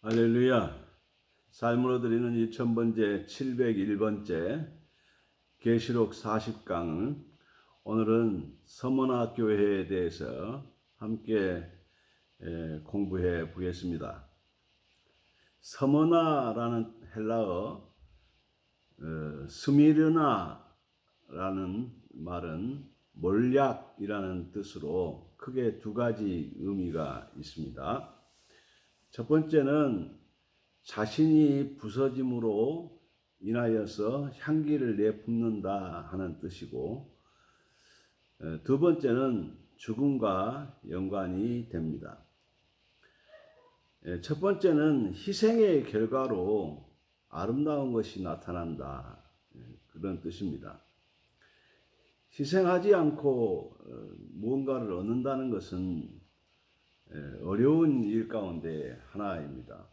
할렐루야. 삶으로 드리는 2000번째 701번째 계시록 40강. 오늘은 서머나 교회에 대해서 함께 공부해 보겠습니다. 서머나라는 헬라어 스미르나라는 말은 몰약이라는 뜻으로 크게 두 가지 의미가 있습니다. 첫 번째는 자신이 부서짐으로 인하여서 향기를 내뿜는다 하는 뜻이고, 두 번째는 죽음과 연관이 됩니다. 첫 번째는 희생의 결과로 아름다운 것이 나타난다, 그런 뜻입니다. 희생하지 않고 무언가를 얻는다는 것은 어려운 일 가운데 하나입니다.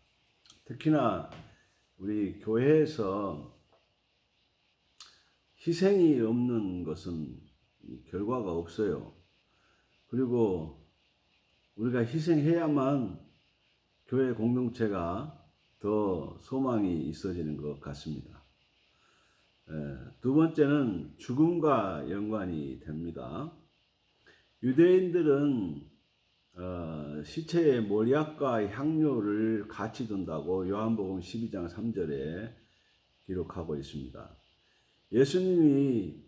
특히나 우리 교회에서 희생이 없는 것은 결과가 없어요. 그리고 우리가 희생해야만 교회 공동체가 더 소망이 있어지는 것 같습니다. 두 번째는 죽음과 연관이 됩니다. 유대인들은 시체에 몰약과 향료를 같이 둔다고 요한복음 12장 3절에 기록하고 있습니다. 예수님이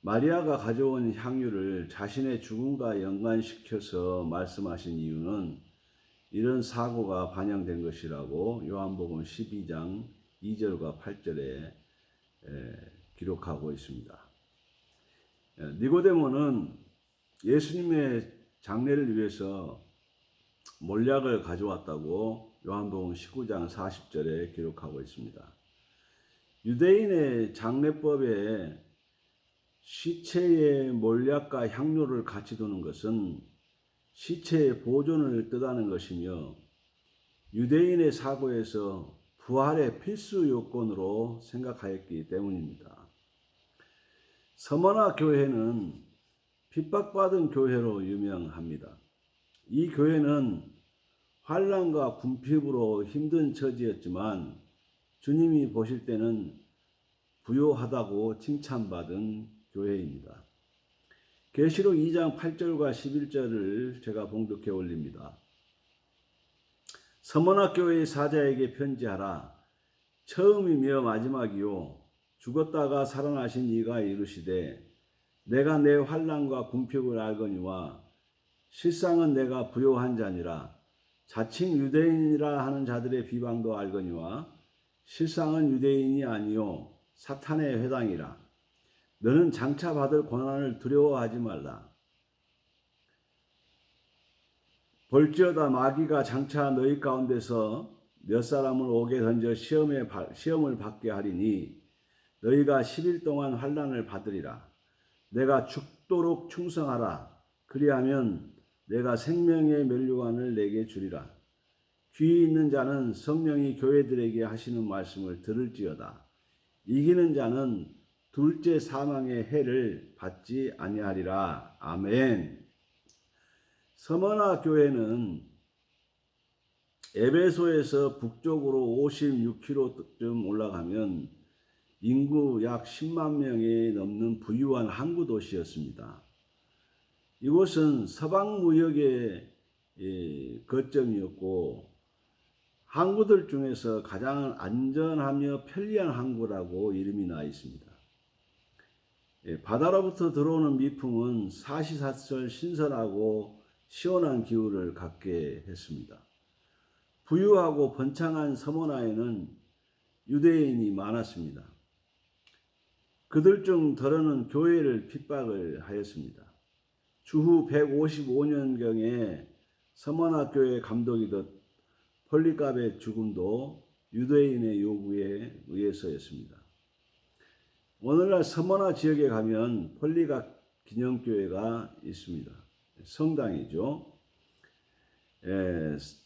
마리아가 가져온 향유를 자신의 죽음과 연관시켜서 말씀하신 이유는 이런 사고가 반영된 것이라고 요한복음 12장 2절과 8절에 기록하고 있습니다. 니고데모는 예수님의 장례를 위해서 몰약을 가져왔다고 요한복음 19장 40절에 기록하고 있습니다. 유대인의 장례법에 시체에 몰약과 향료를 같이 두는 것은 시체의 보존을 뜻하는 것이며, 유대인의 사고에서 부활의 필수 요건으로 생각하였기 때문입니다. 서머나 교회는 핍박받은 교회로 유명합니다. 이 교회는 환난과 궁핍으로 힘든 처지였지만 주님이 보실 때는 부요하다고 칭찬받은 교회입니다. 계시록 2장 8절과 11절을 제가 봉독해 올립니다. 서머나 교회의 사자에게 편지하라. 처음이며 마지막이요 죽었다가 살아나신 이가 이르시되 내가 내 환난과 궁핍을 알거니와 실상은 내가 부요한 자니라. 자칭 유대인이라 하는 자들의 비방도 알거니와 실상은 유대인이 아니요 사탄의 회당이라. 너는 장차 받을 고난을 두려워하지 말라. 볼지어다 마귀가 장차 너희 가운데서 몇 사람을 옥에 던져 시험을 받게 하리니 너희가 10일 동안 환난을 받으리라. 내가 죽도록 충성하라. 그리하면 내가 생명의 면류관을 내게 주리라. 귀 있는 자는 성령이 교회들에게 하시는 말씀을 들을지어다. 이기는 자는 둘째 사망의 해를 받지 아니하리라. 아멘. 서머나 교회는 에베소에서 북쪽으로 56km쯤 올라가면 인구 약 10만 명이 넘는 부유한 항구 도시였습니다. 이곳은 서방 무역의 거점이었고 항구들 중에서 가장 안전하며 편리한 항구라고 이름이 나 있습니다. 바다로부터 들어오는 미풍은 사시사철 신선하고 시원한 기후를 갖게 했습니다. 부유하고 번창한 서머나에는 유대인이 많았습니다. 그들 중 더러는 교회를 핍박을 하였습니다. 주후 155년경에 서머나 교회 감독이던 폴리갑의 죽음도 유대인의 요구에 의해서였습니다. 오늘날 서머나 지역에 가면 폴리갑 기념교회가 있습니다. 성당이죠.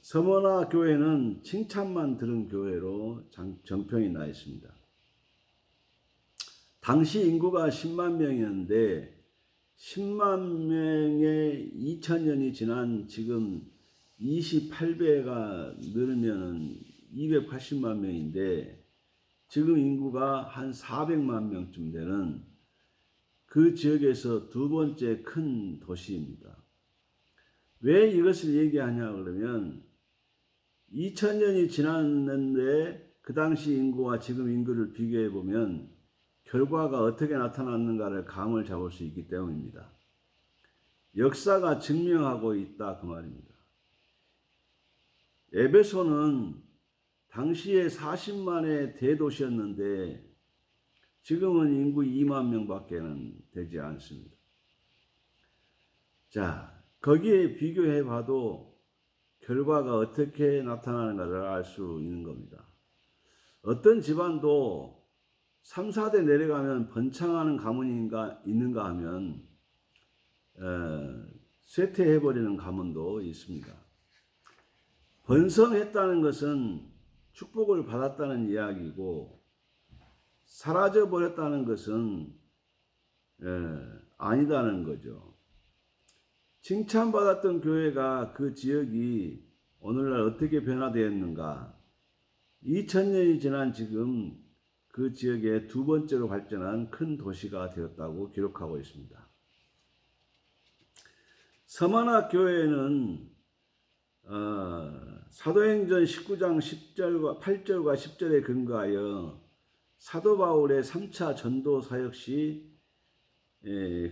서머나 교회는 칭찬만 들은 교회로 정평이 나 있습니다. 당시 인구가 10만 명이었는데 10만 명의 2000년이 지난 지금 28배가 늘면 280만 명인데 지금 인구가 한 400만 명쯤 되는 그 지역에서 두 번째 큰 도시입니다. 왜 이것을 얘기하냐 그러면 2000년이 지났는데 그 당시 인구와 지금 인구를 비교해 보면 결과가 어떻게 나타났는가를 감을 잡을 수 있기 때문입니다. 역사가 증명하고 있다 그 말입니다. 에베소는 당시에 40만의 대도시였는데 지금은 인구 2만 명밖에는 되지 않습니다. 자, 거기에 비교해 봐도 결과가 어떻게 나타나는가를 알 수 있는 겁니다. 어떤 집안도 3, 4대 내려가면 번창하는 가문이 있는가 하면 쇠퇴해버리는 가문도 있습니다. 번성했다는 것은 축복을 받았다는 이야기고 사라져버렸다는 것은 아니다는 거죠. 칭찬받았던 교회가 그 지역이 오늘날 어떻게 변화되었는가? 2000년이 지난 지금 그 지역의 두 번째로 발전한 큰 도시가 되었다고 기록하고 있습니다. 서만학 교회는 사도행전 19장 10절과 8절과 10절에 근거하여 사도 바울의 3차 전도 사역 시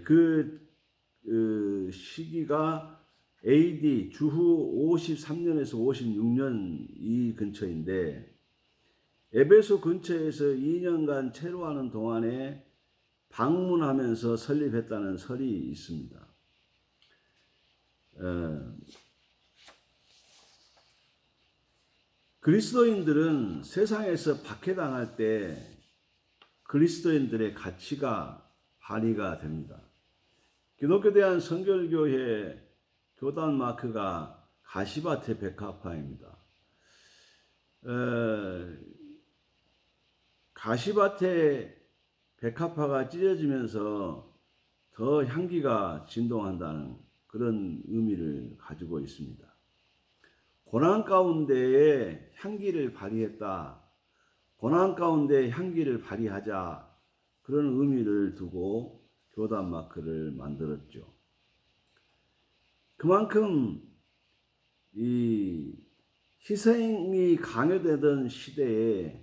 그 시기가 AD 주후 53년에서 56년 이 근처인데 에베소 근처에서 2년간 체류하는 동안에 방문하면서 설립했다는 설이 있습니다. 그리스도인들은 세상에서 박해당할 때 그리스도인들의 가치가 발휘가 됩니다. 기독교 대한 선결교회 교단 마크가 가시밭의 백합화입니다. 가시밭의 백합화가 찢어지면서 더 향기가 진동한다는 그런 의미를 가지고 있습니다. 고난 가운데에 향기를 발휘했다. 고난 가운데 향기를 발휘하자. 그런 의미를 두고 교단 마크를 만들었죠. 그만큼 이 희생이 강요되던 시대에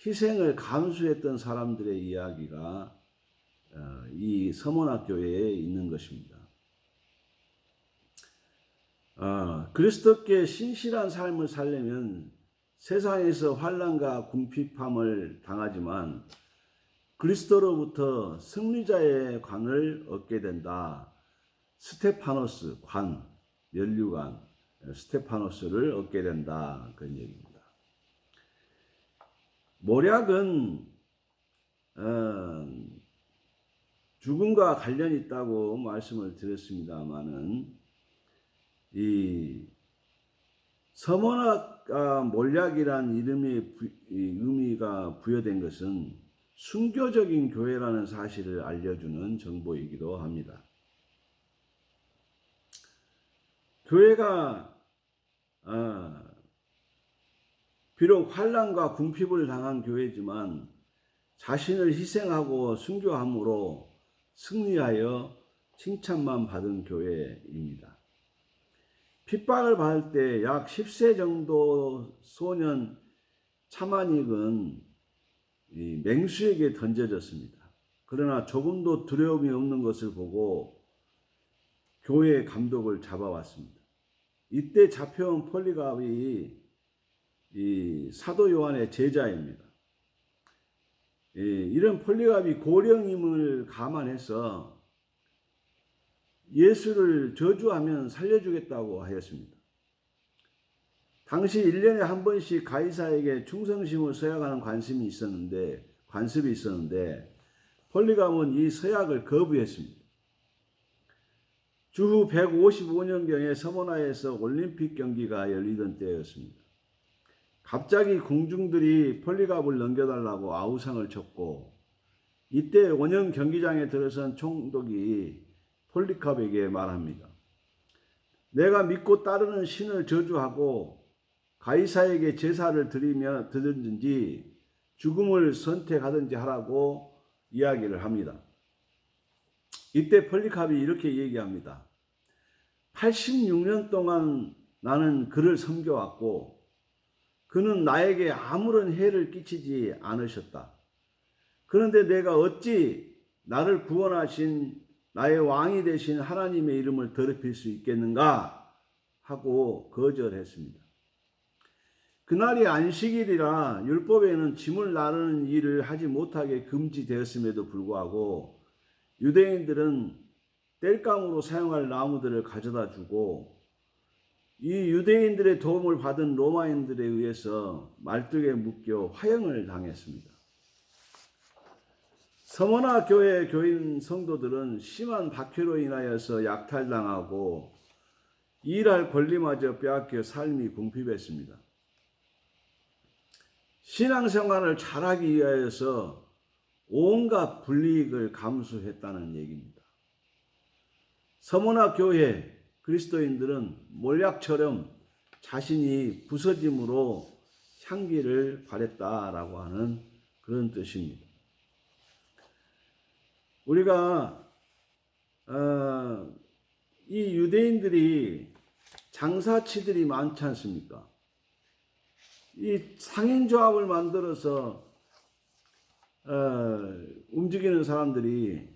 희생을 감수했던 사람들의 이야기가 이 서문학 교회에 있는 것입니다. 그리스도께 신실한 삶을 살려면 세상에서 환난과 궁핍함을 당하지만 그리스도로부터 승리자의 관을 얻게 된다. 스테파노스 관, 면류관 스테파노스를 얻게 된다. 그런 얘기입니다. 모략은 죽음과 관련이 있다고 말씀을 드렸습니다마는 이 서문학 몰약이란 이름의 의미가 부여된 것은 순교적인 교회라는 사실을 알려주는 정보이기도 합니다. 교회가 비록 환난과 궁핍을 당한 교회지만 자신을 희생하고 순교함으로 승리하여 칭찬만 받은 교회입니다. 핍박을 받을 때 약 10세 정도 소년 차마닉은 이 맹수에게 던져졌습니다. 그러나 조금도 두려움이 없는 것을 보고 교회의 감독을 잡아왔습니다. 이때 잡혀온 폴리갑이 이 사도 요한의 제자입니다. 이런 폴리갑이 고령임을 감안해서 예수를 저주하면 살려주겠다고 하였습니다. 당시 1년에 한 번씩 가이사에게 충성심을 서약하는 관습이 있었는데 폴리갑은 이 서약을 거부했습니다. 주후 155년경에 서모나에서 올림픽 경기가 열리던 때였습니다. 갑자기 공중들이 폴리갑을 넘겨달라고 아우성을 쳤고 이때 원형 경기장에 들어선 총독이 폴리갑에게 말합니다. 내가 믿고 따르는 신을 저주하고 가이사에게 제사를 드리든지 죽음을 선택하든지 하라고 이야기를 합니다. 이때 폴리카비 이렇게 얘기합니다. 86년 동안 나는 그를 섬겨왔고 그는 나에게 아무런 해를 끼치지 않으셨다. 그런데 내가 어찌 나를 구원하신 나의 왕이 되신 하나님의 이름을 더럽힐 수 있겠는가 하고 거절했습니다. 그날이 안식일이라 율법에는 짐을 나르는 일을 하지 못하게 금지되었음에도 불구하고 유대인들은 땔감으로 사용할 나무들을 가져다 주고 이 유대인들의 도움을 받은 로마인들에 의해서 말뚝에 묶여 화형을 당했습니다. 서머나 교회 교인 성도들은 심한 박해로 인하여서 약탈당하고 일할 권리마저 빼앗겨 삶이 궁핍했습니다. 신앙생활을 잘하기 위하여서 온갖 불이익을 감수했다는 얘기입니다. 서머나 교회 그리스도인들은 몰약처럼 자신이 부서짐으로 향기를 발했다라고 하는 그런 뜻입니다. 우리가 이 유대인들이 장사치들이 많지 않습니까? 이 상인조합을 만들어서 움직이는 사람들이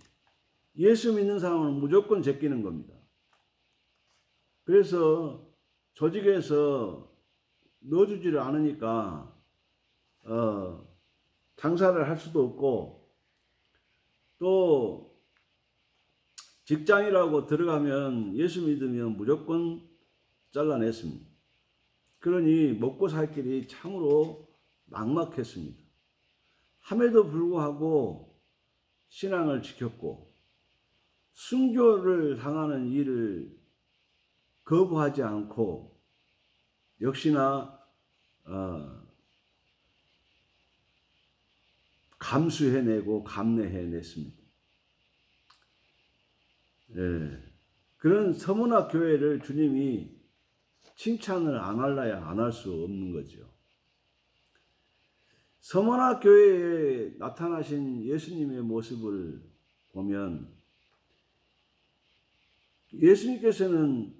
예수 믿는 사람은 무조건 제끼는 겁니다. 그래서 조직에서 넣어주지를 않으니까 장사를 할 수도 없고 또 직장이라고 들어가면 예수 믿으면 무조건 잘라냈습니다. 그러니 먹고 살 길이 참으로 막막했습니다. 함에도 불구하고 신앙을 지켰고 순교를 당하는 일을 거부하지 않고 역시나 감수해내고 감내해냈습니다. 그런 서머나 교회를 주님이 칭찬을 안 할라야 안 할 수 없는 거죠. 서머나 교회에 나타나신 예수님의 모습을 보면 예수님께서는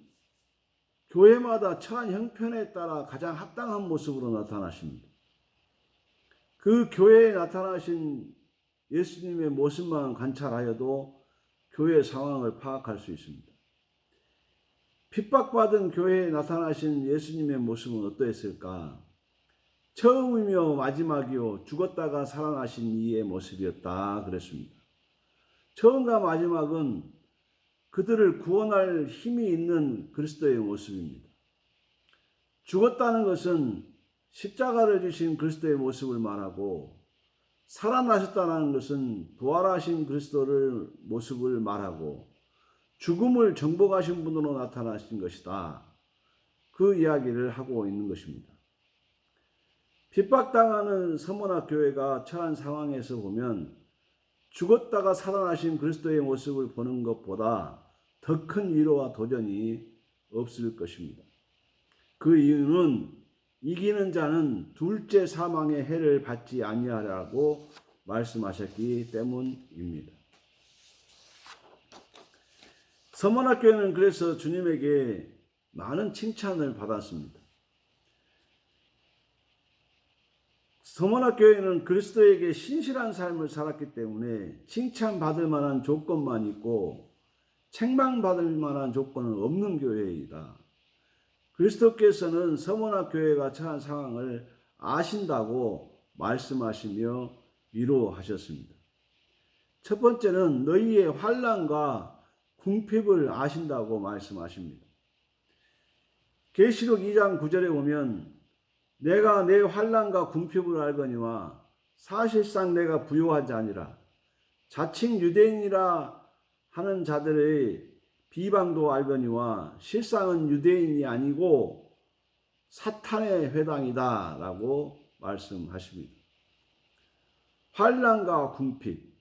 교회마다 처한 형편에 따라 가장 합당한 모습으로 나타나십니다. 그 교회에 나타나신 예수님의 모습만 관찰하여도 교회 상황을 파악할 수 있습니다. 핍박받은 교회에 나타나신 예수님의 모습은 어떠했을까? 처음이며 마지막이요 죽었다가 살아나신 이의 모습이었다 그랬습니다. 처음과 마지막은 그들을 구원할 힘이 있는 그리스도의 모습입니다. 죽었다는 것은 십자가를 지신 그리스도의 모습을 말하고 살아나셨다는 것은 부활하신 그리스도를 모습을 말하고 죽음을 정복하신 분으로 나타나신 것이다. 그 이야기를 하고 있는 것입니다. 핍박당하는 서머나 교회가 처한 상황에서 보면 죽었다가 살아나신 그리스도의 모습을 보는 것보다 더 큰 위로와 도전이 없을 것입니다. 그 이유는 이기는 자는 둘째 사망의 해를 받지 아니하라고 말씀하셨기 때문입니다. 서머나 교회는 그래서 주님에게 많은 칭찬을 받았습니다. 서머나 교회는 그리스도에게 신실한 삶을 살았기 때문에 칭찬받을 만한 조건만 있고 책망받을 만한 조건은 없는 교회이다. 그리스도께서는 서머나 교회가 처한 상황을 아신다고 말씀하시며 위로하셨습니다. 첫 번째는 너희의 환난과 궁핍을 아신다고 말씀하십니다. 계시록 2장 9절에 보면 내가 내 환난과 궁핍을 알거니와 사실상 내가 부요하지 아니라 자칭 유대인이라 하는 자들의 비방도 알거니와 실상은 유대인이 아니고 사탄의 회당이다 라고 말씀하십니다. 환난과 궁핍,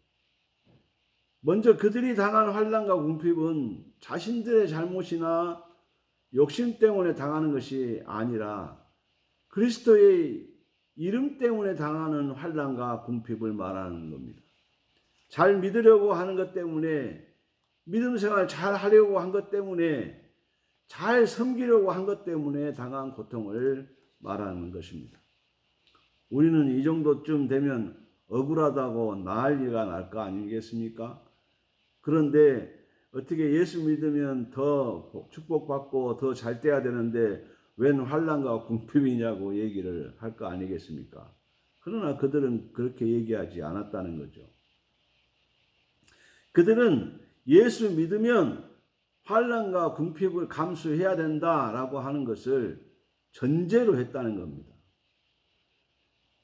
먼저 그들이 당한 환난과 궁핍은 자신들의 잘못이나 욕심 때문에 당하는 것이 아니라 그리스도의 이름 때문에 당하는 환난과 궁핍을 말하는 겁니다. 잘 믿으려고 하는 것 때문에, 믿음 생활 잘 하려고 한 것 때문에, 잘 섬기려고 한 것 때문에 당한 고통을 말하는 것입니다. 우리는 이 정도쯤 되면 억울하다고 난리가 날 거 아니겠습니까? 그런데 어떻게 예수 믿으면 더 축복받고 더 잘 돼야 되는데 웬 환난과 궁핍이냐고 얘기를 할 거 아니겠습니까? 그러나 그들은 그렇게 얘기하지 않았다는 거죠. 그들은 예수 믿으면 환난과 궁핍을 감수해야 된다라고 하는 것을 전제로 했다는 겁니다.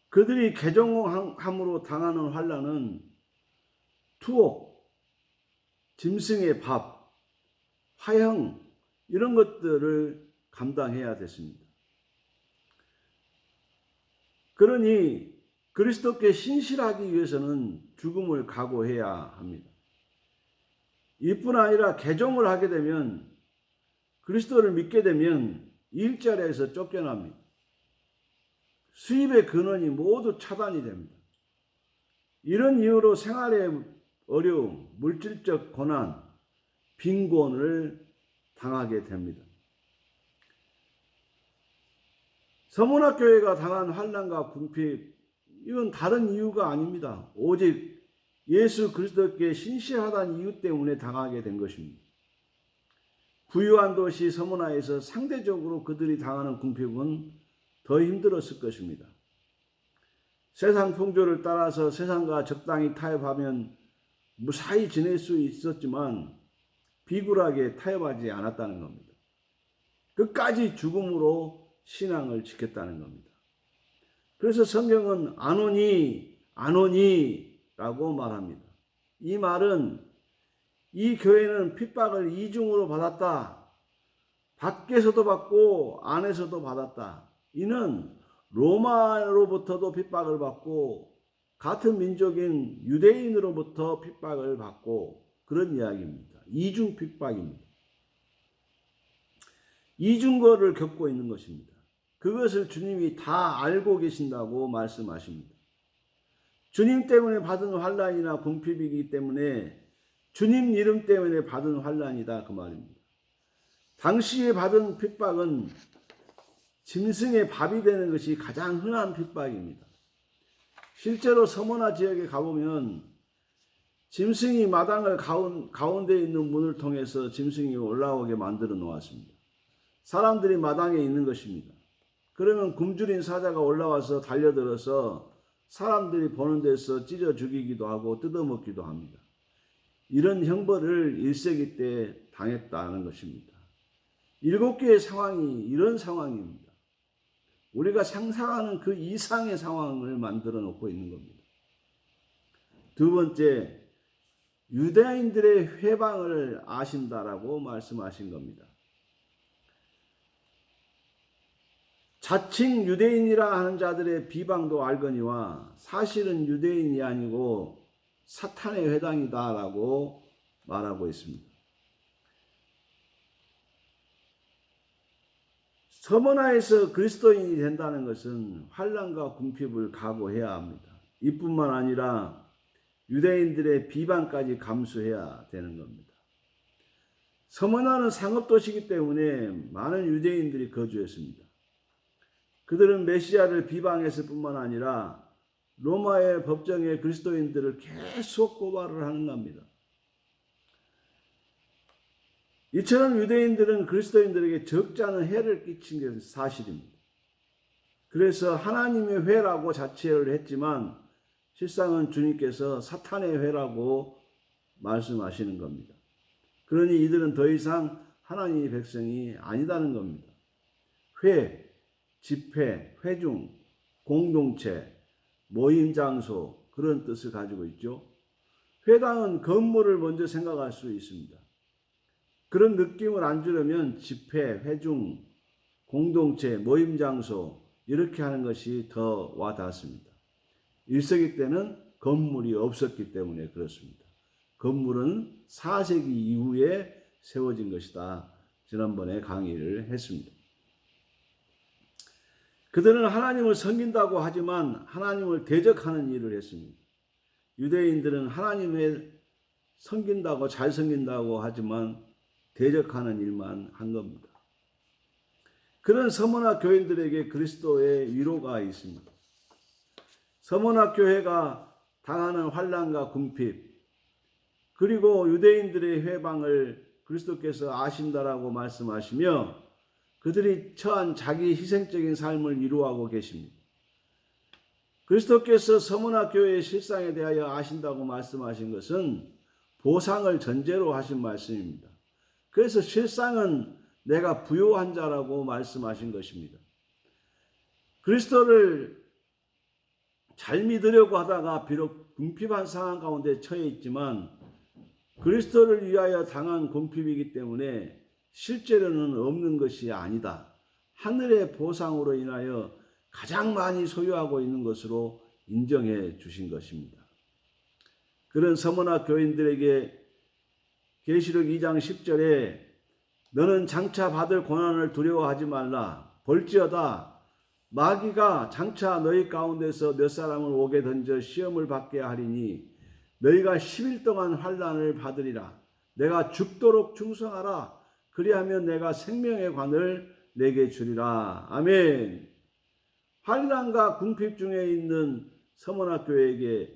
그들이 개종함으로 당하는 환난은 투옥, 짐승의 밥, 화형 이런 것들을 감당해야 됐습니다. 그러니 그리스도께 신실하기 위해서는 죽음을 각오해야 합니다. 이뿐 아니라 개종을 하게 되면, 그리스도를 믿게 되면 일자리에서 쫓겨납니다. 수입의 근원이 모두 차단이 됩니다. 이런 이유로 생활의 어려움, 물질적 고난, 빈곤을 당하게 됩니다. 서문학교회가 당한 환난과 궁핍, 이건 다른 이유가 아닙니다. 오직 예수 그리스도께 신실하다는 이유 때문에 당하게 된 것입니다. 부유한 도시 서문화에서 상대적으로 그들이 당하는 궁핍은 더 힘들었을 것입니다. 세상 풍조를 따라서 세상과 적당히 타협하면 무사히 지낼 수 있었지만 비굴하게 타협하지 않았다는 겁니다. 끝까지 죽음으로 신앙을 지켰다는 겁니다. 그래서 성경은 안 오니 라고 말합니다. 이 말은 이 교회는 핍박을 이중으로 받았다. 밖에서도 받고 안에서도 받았다. 이는 로마로부터도 핍박을 받고 같은 민족인 유대인으로부터 핍박을 받고 그런 이야기입니다. 이중 핍박입니다. 이중거를 겪고 있는 것입니다. 그것을 주님이 다 알고 계신다고 말씀하십니다. 주님 때문에 받은 환난이나 궁핍이기 때문에 주님 이름 때문에 받은 환난이다 그 말입니다. 당시에 받은 핍박은 짐승의 밥이 되는 것이 가장 흔한 핍박입니다. 실제로 서머나 지역에 가보면 짐승이 마당을 가운데 있는 문을 통해서 짐승이 올라오게 만들어 놓았습니다. 사람들이 마당에 있는 것입니다. 그러면 굶주린 사자가 올라와서 달려들어서 사람들이 보는 데서 찢어 죽이기도 하고 뜯어먹기도 합니다. 이런 형벌을 1세기 때 당했다는 것입니다. 7개의 상황이 이런 상황입니다. 우리가 상상하는 그 이상의 상황을 만들어 놓고 있는 겁니다. 두 번째, 유대인들의 회방을 아신다라고 말씀하신 겁니다. 자칭 유대인이라 하는 자들의 비방도 알거니와 사실은 유대인이 아니고 사탄의 회당이다라고 말하고 있습니다. 서머나에서 그리스도인이 된다는 것은 환난과 궁핍을 각오해야 합니다. 이뿐만 아니라 유대인들의 비방까지 감수해야 되는 겁니다. 서머나는 상업도시이기 때문에 많은 유대인들이 거주했습니다. 그들은 메시아를 비방했을 뿐만 아니라 로마의 법정에 그리스도인들을 계속 고발을 하는 겁니다. 이처럼 유대인들은 그리스도인들에게 적지 않은 해를 끼친 것은 사실입니다. 그래서 하나님의 회라고 자체를 했지만 실상은 주님께서 사탄의 회라고 말씀하시는 겁니다. 그러니 이들은 더 이상 하나님의 백성이 아니다는 겁니다. 회, 집회, 회중, 공동체, 모임 장소 그런 뜻을 가지고 있죠. 회당은 건물을 먼저 생각할 수 있습니다. 그런 느낌을 안 주려면 집회, 회중, 공동체, 모임 장소 이렇게 하는 것이 더 와닿습니다. 1세기 때는 건물이 없었기 때문에 그렇습니다. 건물은 4세기 이후에 세워진 것이다. 지난번에 강의를 했습니다. 그들은 하나님을 섬긴다고 하지만 하나님을 대적하는 일을 했습니다. 유대인들은 하나님을 섬긴다고 잘 섬긴다고 하지만 대적하는 일만 한 겁니다. 그런 서머나 교인들에게 그리스도의 위로가 있습니다. 서머나 교회가 당하는 환난과 궁핍, 그리고 유대인들의 회방을 그리스도께서 아신다라고 말씀하시며 그들이 처한 자기 희생적인 삶을 이루어가고 계십니다. 그리스도께서 서머나 교회의 실상에 대하여 아신다고 말씀하신 것은 보상을 전제로 하신 말씀입니다. 그래서 실상은 내가 부요한 자라고 말씀하신 것입니다. 그리스도를 잘 믿으려고 하다가 비록 궁핍한 상황 가운데 처해 있지만 그리스도를 위하여 당한 궁핍이기 때문에 실제로는 없는 것이 아니다. 하늘의 보상으로 인하여 가장 많이 소유하고 있는 것으로 인정해 주신 것입니다. 그런 서머나 교인들에게 계시록 2장 10절에 너는 장차 받을 고난을 두려워하지 말라. 볼지어다 마귀가 장차 너희 가운데서 몇 사람을 옥에 던져 시험을 받게 하리니 너희가 10일 동안 환난을 받으리라. 내가 죽도록 충성하라. 그리하면 내가 생명의 관을 내게 주리라. 아멘. 환난과 궁핍 중에 있는 서머나 교회에게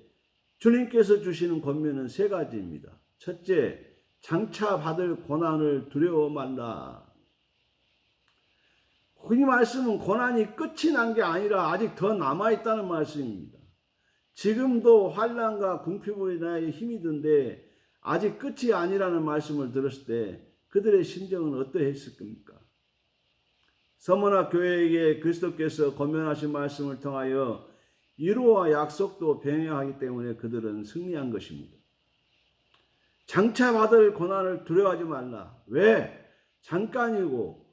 주님께서 주시는 권면은 세 가지입니다. 첫째, 장차 받을 고난을 두려워 말라. 이 말씀은 고난이 끝이 난 게 아니라 아직 더 남아있다는 말씀입니다. 지금도 환난과 궁핍으로 인하여 힘이 든데 아직 끝이 아니라는 말씀을 들었을 때 그들의 심정은 어떠했을 겁니까? 서머나 교회에게 그리스도께서 권면하신 말씀을 통하여 위로와 약속도 병행하기 때문에 그들은 승리한 것입니다. 장차 받을 고난을 두려워하지 말라. 왜? 잠깐이고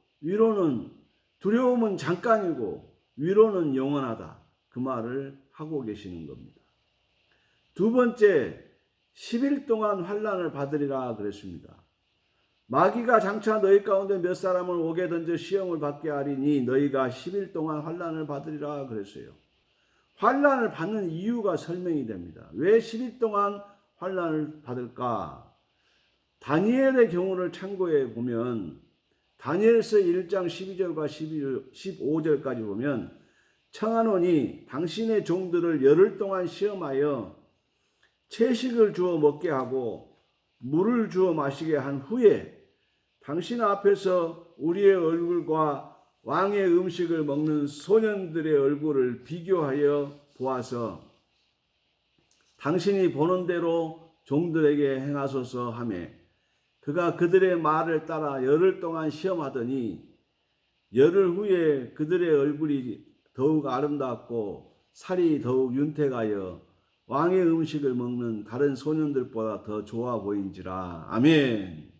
두려움은 잠깐이고 위로는 영원하다. 그 말을 하고 계시는 겁니다. 두 번째, 10일 동안 환난을 받으리라 그랬습니다. 마귀가 장차 너희 가운데 몇 사람을 옥에 던져 시험을 받게 하리니 너희가 10일 동안 환난을 받으리라 그랬어요. 환난을 받는 이유가 설명이 됩니다. 왜 10일 동안 환난을 받을까? 다니엘의 경우를 참고해 보면 다니엘서 1장 12절과 15절까지 보면 청하노니 당신의 종들을 열흘 동안 시험하여 채식을 주어 먹게 하고 물을 주어 마시게 한 후에 당신 앞에서 우리의 얼굴과 왕의 음식을 먹는 소년들의 얼굴을 비교하여 보아서 당신이 보는 대로 종들에게 행하소서 하매 그가 그들의 말을 따라 열흘 동안 시험하더니 열흘 후에 그들의 얼굴이 더욱 아름답고 살이 더욱 윤택하여 왕의 음식을 먹는 다른 소년들보다 더 좋아 보인지라. 아멘.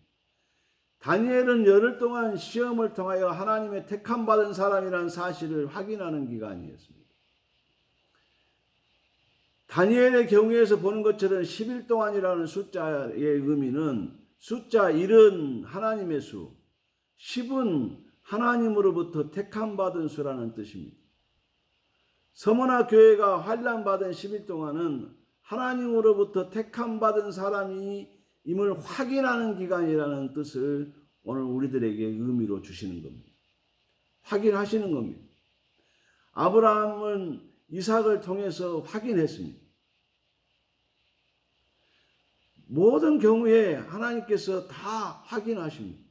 다니엘은 열흘 동안 시험을 통하여 하나님의 택함 받은 사람이라는 사실을 확인하는 기간이었습니다. 다니엘의 경우에서 보는 것처럼 10일 동안이라는 숫자의 의미는 숫자 1은 하나님의 수, 10은 하나님으로부터 택함 받은 수라는 뜻입니다. 서머나 교회가 환난 받은 10일 동안은 하나님으로부터 택함 받은 사람이 임을 확인하는 기간이라는 뜻을 오늘 우리들에게 의미로 주시는 겁니다. 확인하시는 겁니다. 아브라함은 이삭을 통해서 확인했습니다. 모든 경우에 하나님께서 다 확인하십니다.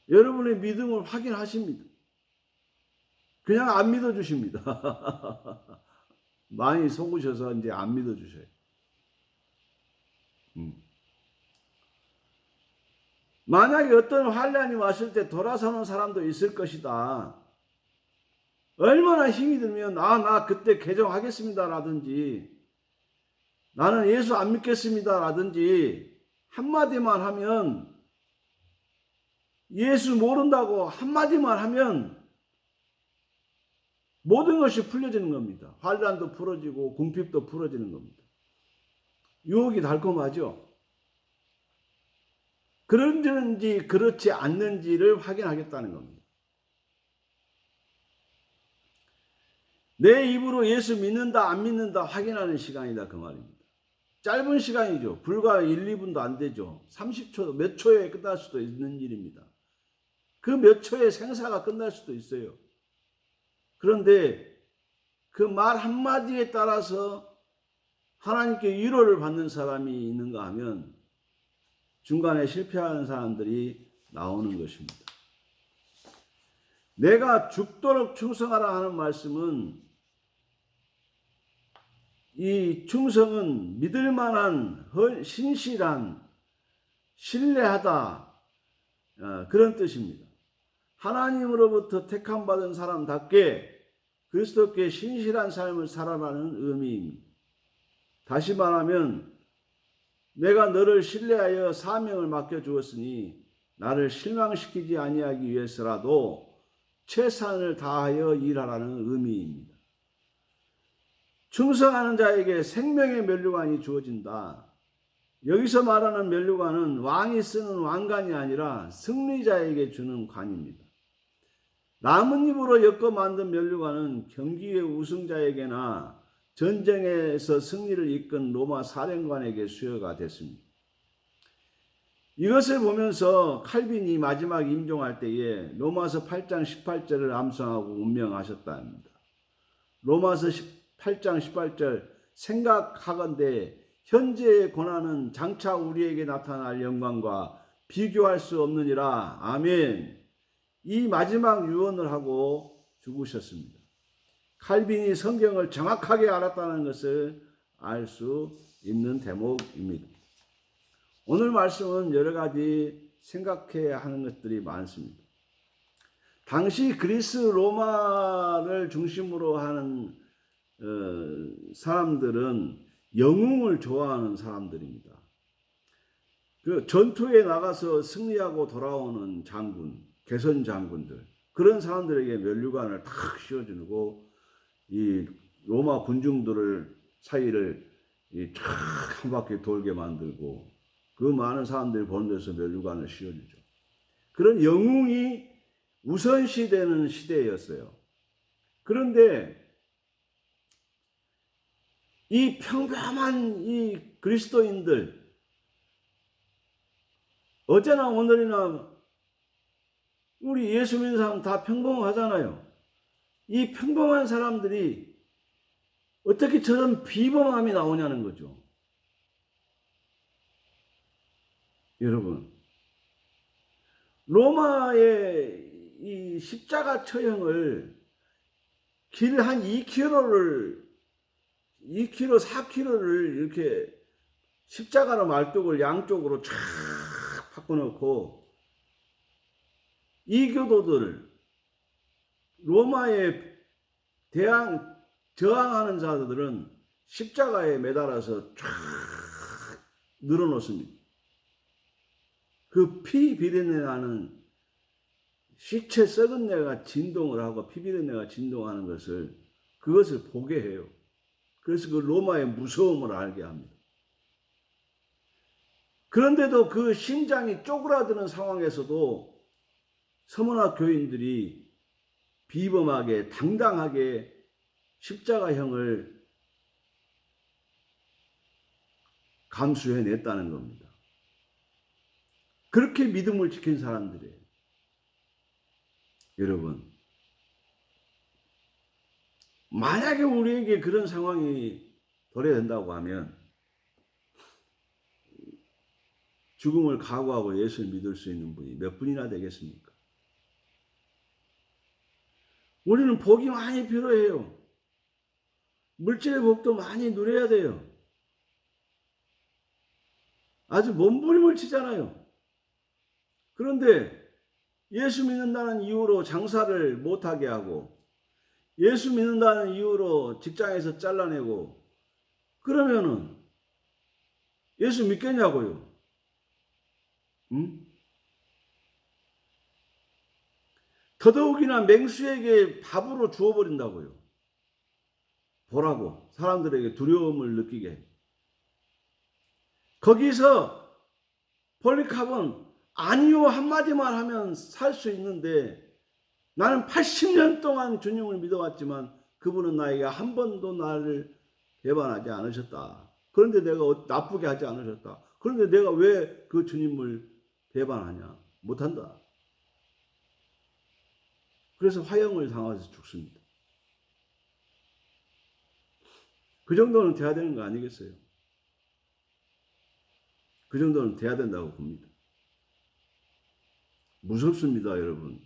여러분의 믿음을 확인하십니다. 그냥 안 믿어주십니다. 많이 속으셔서 이제 안 믿어주셔요. 만약에 어떤 환난이 왔을 때 돌아서는 사람도 있을 것이다. 얼마나 힘이 들면 나 그때 개종하겠습니다 라든지 나는 예수 안 믿겠습니다 라든지 한마디만 하면 예수 모른다고 한마디만 하면 모든 것이 풀려지는 겁니다. 환난도 풀어지고 궁핍도 풀어지는 겁니다. 유혹이 달콤하죠. 그런지 그렇지 않는지를 확인하겠다는 겁니다. 내 입으로 예수 믿는다 안 믿는다 확인하는 시간이다 그 말입니다. 짧은 시간이죠. 불과 1, 2분도 안 되죠. 30초, 몇 초에 끝날 수도 있는 일입니다. 그 몇 초에 생사가 끝날 수도 있어요. 그런데 그 말 한마디에 따라서 하나님께 위로를 받는 사람이 있는가 하면 중간에 실패하는 사람들이 나오는 것입니다. 내가 죽도록 충성하라 하는 말씀은 이 충성은 믿을 만한 신실한 신뢰하다 그런 뜻입니다. 하나님으로부터 택함받은 사람답게 그리스도께 신실한 삶을 살아가는 의미입니다. 다시 말하면 내가 너를 신뢰하여 사명을 맡겨주었으니 나를 실망시키지 아니하기 위해서라도 최선을 다하여 일하라는 의미입니다. 충성하는 자에게 생명의 면류관이 주어진다. 여기서 말하는 면류관은 왕이 쓰는 왕관이 아니라 승리자에게 주는 관입니다. 나뭇잎으로 엮어 만든 면류관은 경기의 우승자에게나 전쟁에서 승리를 이끈 로마 사령관에게 수여가 됐습니다. 이것을 보면서 칼빈이 마지막 임종할 때에 로마서 8장 18절을 암송하고 운명하셨다 합니다. 로마서 8장 18절 생각하건대 현재의 고난은 장차 우리에게 나타날 영광과 비교할 수 없느니라. 아멘. 이 마지막 유언을 하고 죽으셨습니다. 칼빈이 성경을 정확하게 알았다는 것을 알 수 있는 대목입니다. 오늘 말씀은 여러 가지 생각해야 하는 것들이 많습니다. 당시 그리스 로마를 중심으로 하는 사람들은 영웅을 좋아하는 사람들입니다. 그 전투에 나가서 승리하고 돌아오는 장군, 개선 장군들, 그런 사람들에게 면류관을 탁 씌워주고 이 로마 군중들을 사이를 쫙 한 바퀴 돌게 만들고 그 많은 사람들이 보는 데서 면류관을 씌워주죠. 그런 영웅이 우선시되는 시대였어요. 그런데 이 평범한 이 그리스도인들, 어제나 오늘이나 우리 예수 믿는 사람 다 평범하잖아요. 이 평범한 사람들이 어떻게 저런 비범함이 나오냐는 거죠. 여러분, 로마의 이 십자가 처형을 길 한 2km, 4km를 이렇게 십자가로 말뚝을 양쪽으로 쫙 바꿔놓고 이교도들, 로마에 저항하는 자들은 십자가에 매달아서 쫙 늘어놓습니다. 그 피 비린내 나는 시체 썩은 내가 진동을 하고 피 비린내가 진동하는 그것을 보게 해요. 그래서 그 로마의 무서움을 알게 합니다. 그런데도 그 심장이 쪼그라드는 상황에서도 서문화 교인들이 비범하게 당당하게 십자가형을 감수해냈다는 겁니다. 그렇게 믿음을 지킨 사람들이에요. 여러분, 만약에 우리에게 그런 상황이 도래된다고 하면 죽음을 각오하고 예수를 믿을 수 있는 분이 몇 분이나 되겠습니까? 우리는 복이 많이 필요해요. 물질의 복도 많이 누려야 돼요. 아주 몸부림을 치잖아요. 그런데 예수 믿는다는 이유로 장사를 못하게 하고 예수 믿는다는 이유로 직장에서 잘라내고 그러면은 예수 믿겠냐고요. 응? 더더욱이나 맹수에게 밥으로 주어버린다고요. 보라고 사람들에게 두려움을 느끼게. 거기서 폴리카본 아니요 한마디만 하면 살 수 있는데 나는 80년 동안 주님을 믿어왔지만 그분은 나에게 한 번도 나를 배반하지 않으셨다. 그런데 내가 나쁘게 하지 않으셨다. 그런데 내가 왜 그 주님을 배반하냐? 못한다. 그래서 화형을 당해서 죽습니다. 그 정도는 돼야 되는 거 아니겠어요? 그 정도는 돼야 된다고 봅니다. 무섭습니다, 여러분.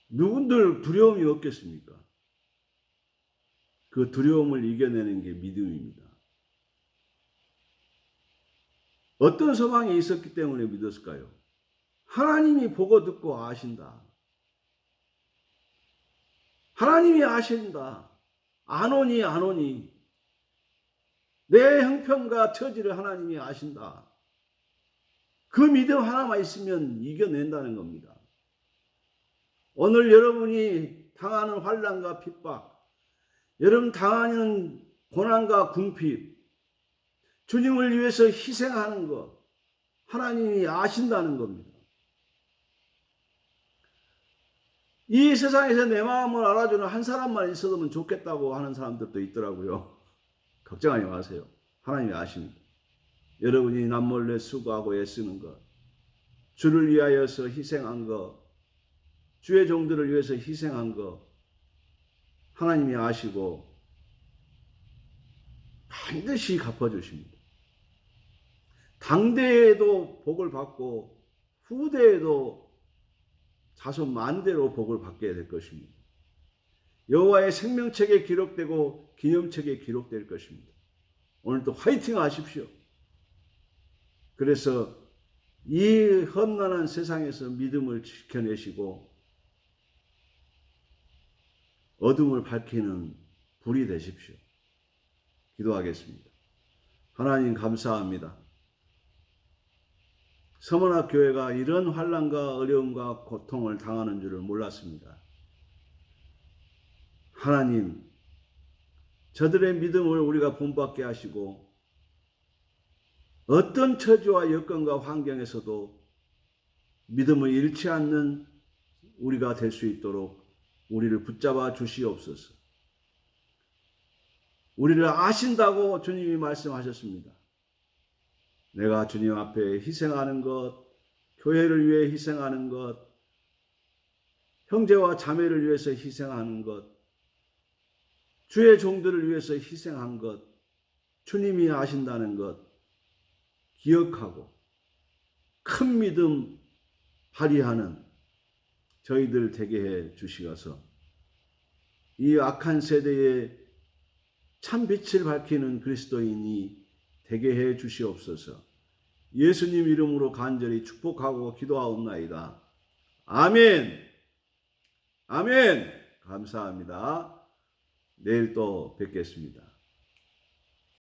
누군들 두려움이 없겠습니까? 그 두려움을 이겨내는 게 믿음입니다. 어떤 소망이 있었기 때문에 믿었을까요? 하나님이 보고 듣고 아신다. 하나님이 아신다. 안 오니. 내 형편과 처지를 하나님이 아신다. 그 믿음 하나만 있으면 이겨낸다는 겁니다. 오늘 여러분이 당하는 환난과 핍박, 여러분 당하는 고난과 궁핍, 주님을 위해서 희생하는 것, 하나님이 아신다는 겁니다. 이 세상에서 내 마음을 알아주는 한 사람만 있어도 좋겠다고 하는 사람들도 있더라고요. 걱정하지 마세요. 하나님이 아십니다. 여러분이 남몰래 수고하고 애쓰는 것, 주를 위하여서 희생한 것, 주의 종들을 위해서 희생한 것, 하나님이 아시고 반드시 갚아주십니다. 당대에도 복을 받고 후대에도 자손 만대로 복을 받게 될 것입니다. 여호와의 생명책에 기록되고 기념책에 기록될 것입니다. 오늘도 화이팅 하십시오. 그래서 이 험난한 세상에서 믿음을 지켜내시고 어둠을 밝히는 불이 되십시오. 기도하겠습니다. 하나님 감사합니다. 서문학 교회가 이런 환난과 어려움과 고통을 당하는 줄을 몰랐습니다. 하나님, 저들의 믿음을 우리가 본받게 하시고 어떤 처지와 여건과 환경에서도 믿음을 잃지 않는 우리가 될 수 있도록 우리를 붙잡아 주시옵소서. 우리를 아신다고 주님이 말씀하셨습니다. 내가 주님 앞에 희생하는 것, 교회를 위해 희생하는 것, 형제와 자매를 위해서 희생하는 것, 주의 종들을 위해서 희생한 것, 주님이 아신다는 것 기억하고 큰 믿음 발휘하는 저희들 되게 해 주시어서 이 악한 세대에 참 빛을 밝히는 그리스도인이 되게 해 주시옵소서. 예수님 이름으로 간절히 축복하고 기도하옵나이다. 아멘. 아멘. 감사합니다. 내일 또 뵙겠습니다.